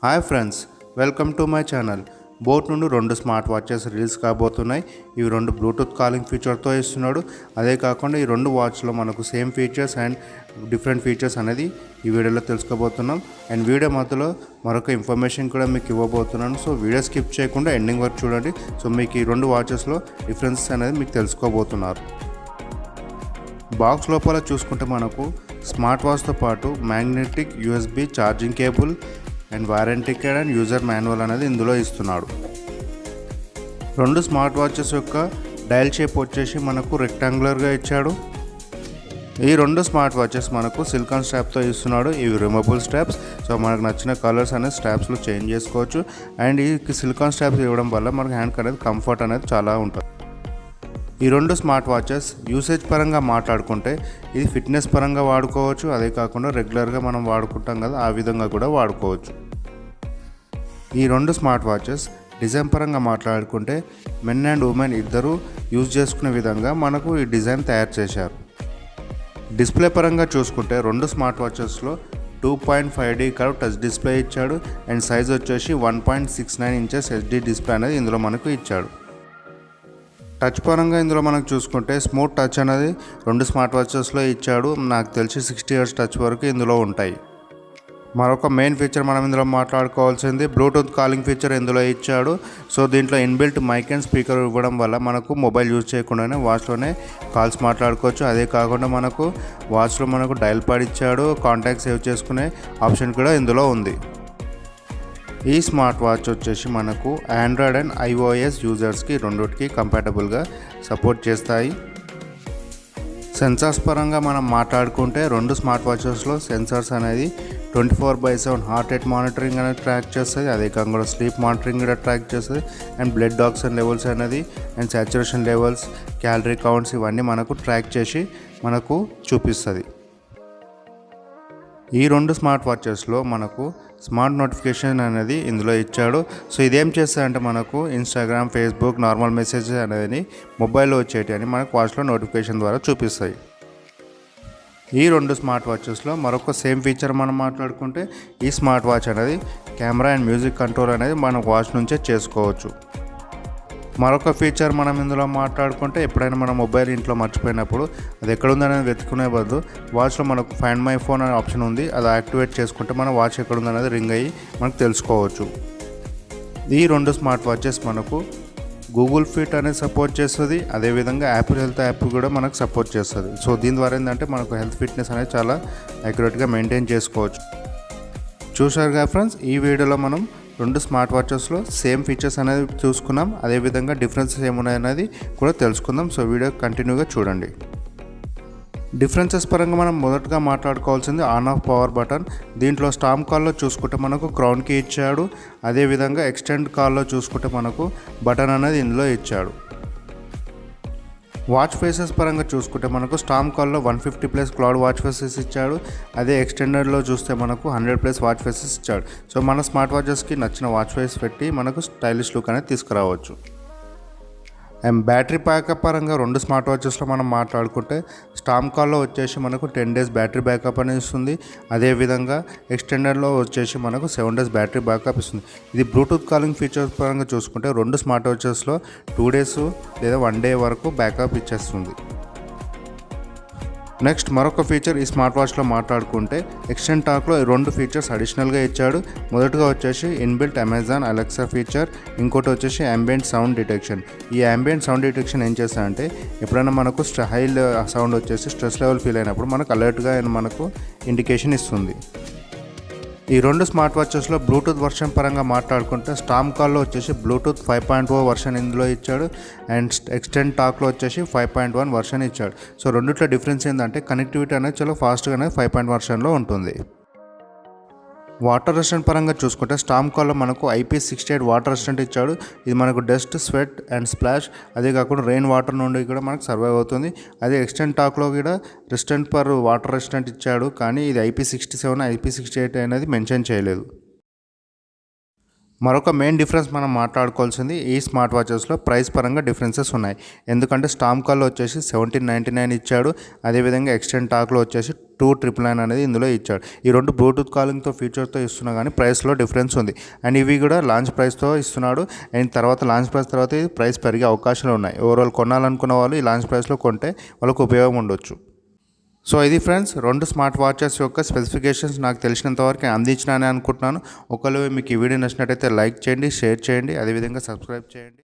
Hi friends, welcome to my channel. Boat నుండి 2 smart watches release కాబోతున్నాయి. ఇవి 2 Bluetooth calling ఫీచర్తో ఇస్తున్నాడు. అదే కాకుండా ఈ 2 వాచ్లో మనకు same features and different features అనేది ఈ వీడియోలో తెలుసుకోబోతున్నాం. అండ్ వీడియో మధ్యలో మరొక ఇన్ఫర్మేషన్ కూడా మీకు ఇవ్వబోతున్నాను. సో వీడియో స్కిప్ చేయకుండా ఎండింగ్ వరకు చూడండి. సో మీకు ఈ 2 వాచెస్లో డిఫరెన్సెస్ అనేది మీకు తెలుసుకోబోతున్నారు. బాక్స్ లోపల చూసుకుంటే మనకు స్మార్ట్ వాచ్తో పాటు magnetic USB charging cable and warranty card and user manual అనేది ఇందులో ఇస్తున్నాడు. 2 స్మార్ట్ వాచెస్ యొక్క డయల్ షేప్ వచ్చేసి మనకు రెక్టాంగులర్గా ఇచ్చాడు. ఈ 2 స్మార్ట్ వాచెస్ మనకు సిలికాన్ స్ట్రాప్తో ఇస్తున్నాడు. ఇవి రిమూవబుల్ స్ట్రాప్స్. సో మనకు నచ్చిన కలర్స్ అనేది స్ట్రాప్స్లో చేంజ్ చేసుకోవచ్చు. అండ్ ఈ సిలికాన్ స్ట్రాప్స్ ఇవ్వడం వల్ల మనకు హ్యాండ్కి అనేది కంఫర్ట్ అనేది చాలా ఉంటుంది. ఈ 2 స్మార్ట్ వాచెస్ యూసేజ్ పరంగా మాట్లాడుకుంటే ఇది ఫిట్నెస్ పరంగా వాడుకోవచ్చు. అదే కాకుండా రెగ్యులర్గా మనం వాడుకుంటాం కదా, ఆ విధంగా కూడా వాడుకోవచ్చు. ఈ 2 స్మార్ట్ వాచెస్ డిజైన్ పరంగా మాట్లాడుకుంటే మెన్ అండ్ ఉమెన్ ఇద్దరు యూజ్ చేసుకునే విధంగా మనకు ఈ డిజైన్ తయారు చేశారు. డిస్ప్లే పరంగా చూసుకుంటే 2 స్మార్ట్ వాచెస్లో 2.5D కర్వ్ టచ్ డిస్ప్లే ఇచ్చాడు. అండ్ సైజ్ వచ్చేసి 1.69 ఇంచెస్ హెచ్డి డిస్ప్లే అనేది ఇందులో మనకు ఇచ్చాడు. టచ్ పరంగా ఇందులో మనకు చూసుకుంటే స్మూత్ టచ్ అనేది 2 స్మార్ట్ వాచెస్లో ఇచ్చాడు. నాకు తెలిసి 60 Hz టచ్ వరకు ఇందులో ఉంటాయి. మరొక మెయిన్ ఫీచర్ మనం ఇందులో మాట్లాడుకోవాల్సింది బ్లూటూత్ కాలింగ్ ఫీచర్ ఇందులో ఇచ్చాడు. సో దీంట్లో ఇన్బిల్ట్ మైక్ అండ్ స్పీకర్ ఇవ్వడం వల్ల మనకు మొబైల్ యూజ్ చేయకుండానే వాచ్లోనే కాల్స్ మాట్లాడుకోవచ్చు. అదే కాకుండా మనకు వాచ్లో మనకు డయల్ ప్యాడ్ ఇచ్చాడు. కాంటాక్ట్ సేవ్ చేసుకునే ఆప్షన్ కూడా ఇందులో ఉంది. ఈ స్మార్ట్ వాచ్ వచ్చేసి మనకు ఆండ్రాయిడ్ అండ్ iOS యూజర్స్కి రెండింటికి కంపాటబుల్గా సపోర్ట్ చేస్తాయి. సెన్సార్స్ పరంగా మనం మాట్లాడుకుంటే 2 స్మార్ట్ వాచెస్లో సెన్సార్స్ అనేది 24/7 హార్ట్ రేట్ మానిటరింగ్ అనేది ట్రాక్ చేస్తుంది. అదే కాకుండా స్లీప్ మానిటరింగ్ కూడా ట్రాక్ చేస్తుంది. అండ్ బ్లడ్ ఆక్సిజన్ లెవెల్స్ అనేది and saturation levels, calorie counts ఇవన్నీ మనకు ట్రాక్ చేసి మనకు చూపిస్తుంది. ఈ 2 స్మార్ట్ వాచెస్లో మనకు స్మార్ట్ నోటిఫికేషన్ అనేది ఇందులో ఇచ్చాడు. సో ఇదేం చేస్తారంటే మనకు ఇన్స్టాగ్రామ్, ఫేస్బుక్, నార్మల్ మెసేజెస్ అనేది మొబైల్లో వచ్చేటి అని మనకు వాచ్లో నోటిఫికేషన్ ద్వారా చూపిస్తాయి. ఈ 2 స్మార్ట్ వాచెస్లో మరొక సేమ్ ఫీచర్ మనం మాట్లాడుకుంటే ఈ స్మార్ట్ వాచ్ అనేది కెమెరా అండ్ మ్యూజిక్ కంట్రోల్ అనేది మన వాచ్ నుంచే చేసుకోవచ్చు. మరొక ఫీచర్ మనం ఇందులో మాట్లాడుకుంటే ఎప్పుడైనా మన మొబైల్ ఇంట్లో మర్చిపోయినప్పుడు అది ఎక్కడుందనేది వెతుకునే బదులు వాచ్లో మనకు ఫైండ్ మై ఫోన్ అనే ఆప్షన్ ఉంది. అది యాక్టివేట్ చేసుకుంటే మన వాచ్ ఎక్కడుందనేది రింగ్ అయ్యి మనకు తెలుసుకోవచ్చు. ఈ 2 స్మార్ట్ వాచెస్ మనకు గూగుల్ ఫిట్ అనేది సపోర్ట్ చేస్తుంది. అదేవిధంగా యాపిల్ హెల్త్ యాప్ కూడా మనకు సపోర్ట్ చేస్తుంది. సో దీని ద్వారా ఏంటంటే మనకు హెల్త్ ఫిట్నెస్ అనేది చాలా యాక్యురేట్గా మెయింటైన్ చేసుకోవచ్చు. చూశారుగా ఫ్రెండ్స్, ఈ వీడియోలో మనం 2 స్మార్ట్ వాచెస్లో సేమ్ ఫీచర్స్ అనేది చూసుకున్నాం. అదేవిధంగా డిఫరెన్సెస్ ఏమున్నాయనేది కూడా తెలుసుకుందాం. సో వీడియో కంటిన్యూగా చూడండి. డిఫరెన్సెస్ పరంగా మనం మొదటగా మాట్లాడుకోవాల్సింది ఆన్ ఆఫ్ పవర్ బటన్. దీంట్లో స్టామ్ కాల్లో చూసుకుంటే మనకు క్రౌన్ కీ ఇచ్చాడు. అదేవిధంగా ఎక్స్టెండ్ కాల్లో చూసుకుంటే మనకు బటన్ అనేది ఇందులో ఇచ్చాడు. వాచ్ ఫేసెస్ పరంగా చూసుకుంటే మనకు స్టామ్ కాల్లో 150+ క్లౌడ్ వాచ్ ఫేసెస్ ఇచ్చాడు. అదే ఎక్స్టెండర్లో చూస్తే మనకు 100+ వాచ్ ఫేసెస్ ఇచ్చాడు. సో మన స్మార్ట్ వాచెస్కి నచ్చిన వాచ్ ఫేస్ పెట్టి మనకు స్టైలిష్ లుక్ అనేది తీసుకురావచ్చు. అండ్ బ్యాటరీ బ్యాకప్ పరంగా 2 స్మార్ట్ వాచెస్లో మనం మాట్లాడుకుంటే స్టామ్ కాల్లో వచ్చేసి మనకు 10 days బ్యాటరీ బ్యాకప్ అనేది ఇస్తుంది. అదేవిధంగా ఎక్స్టెండర్లో వచ్చేసి మనకు 7 days బ్యాటరీ బ్యాకప్ ఇస్తుంది. ఇది బ్లూటూత్ కాలింగ్ ఫీచర్స్ పరంగా చూసుకుంటే 2 స్మార్ట్ వాచెస్లో 2 days లేదా 1 day వరకు బ్యాకప్ ఇచ్చేస్తుంది. నెక్స్ట్ మరొక ఫీచర్ ఈ స్మార్ట్ వాచ్లో మాట్లాడుకుంటే ఎక్స్టెండ్ టాక్లో 2 ఫీచర్స్ అడిషనల్గా ఇచ్చాడు. మొదటగా వచ్చేసి ఇన్బిల్ట్ అమెజాన్ అలెక్సా ఫీచర్, ఇంకోటి వచ్చేసి ambient సౌండ్ డిటెక్షన్. ఈ ambient సౌండ్ డిటెక్షన్ ఏం చేస్తారంటే ఎప్పుడైనా మనకు హై సౌండ్ వచ్చేసి స్ట్రెస్ లెవెల్ ఫీల్ అయినప్పుడు మనకు అలర్ట్గా మనకు ఇండికేషన్ ఇస్తుంది. ఈ 2 స్మార్ట్ వాచెస్లో బ్లూటూత్ వర్షన్ పరంగా మాట్లాడుకుంటే స్టామ్ కాల్లో వచ్చేసి బ్లూటూత్ 5.0 వర్షన్ ఇందులో ఇచ్చాడు. అండ్ ఎక్స్టెండ్ టాక్లో వచ్చేసి 5.1 వర్షన్ ఇచ్చాడు. సో రెండిట్లో డిఫరెన్స్ ఏంటంటే కనెక్టివిటీ అనేది చాలా ఫాస్ట్గానే 5.1 వర్షన్లో ఉంటుంది. వాటర్ రెసిస్టెంట్ పరంగా చూసుకుంటే స్టామ్ కాల్లో మనకు IP68 వాటర్ రెసిస్టెంట్ ఇచ్చాడు. ఇది మనకు డస్ట్, స్వెట్ అండ్ స్ప్లాష్, అదే కాకుండా రెయిన్ వాటర్ నుండి కూడా మనకు సర్వైవ్ అవుతుంది. అదే ఎక్స్టెండ్ టాక్లో కూడా రెసిస్టెంట్ పర్ వాటర్ రెసిస్టెంట్ ఇచ్చాడు. కానీ ఇది IP67, IP68 అనేది మెన్షన్ చేయలేదు. మరొక మెయిన్ డిఫరెన్స్ మనం మాట్లాడుకోవాల్సింది ఈ స్మార్ట్ వాచెస్లో ప్రైస్ పరంగా డిఫరెన్సెస్ ఉన్నాయి. ఎందుకంటే స్టామ్ కాల్లో వచ్చేసి 1799 ఇచ్చాడు. అదేవిధంగా ఎక్స్టెండ్ టాక్లో వచ్చేసి 2999 అనేది ఇందులో ఇచ్చాడు. ఈ రెండు బ్లూటూత్ కాలింగ్తో ఫీచర్తో ఇస్తున్నా కానీ ప్రైస్లో డిఫరెన్స్ ఉంది. అండ్ ఇవి కూడా లాంచ్ ప్రైస్తో ఇస్తున్నాడు. అండ్ తర్వాత లాంచ్ ప్రైస్ తర్వాత ఇది ప్రైస్ పెరిగే అవకాశాలు ఉన్నాయి. ఓవరాల్ కొనాలనుకున్న వాళ్ళు ఈ లాంచ్ ప్రైస్లో కొంటే వాళ్ళకు ఉపయోగం ఉండొచ్చు. సో ఇది ఫ్రెండ్స్, రెండు స్మార్ట్ వాచెస్ యొక్క స్పెసిఫికేషన్స్ నాకు తెలిసినంతవరకు అందించినానే అనుకుంటున్నాను. ఒకవేళ మీకు ఈ వీడియో నచ్చినట్టయితే లైక్ చేయండి, షేర్ చేయండి, అదేవిధంగా సబ్స్క్రైబ్ చేయండి.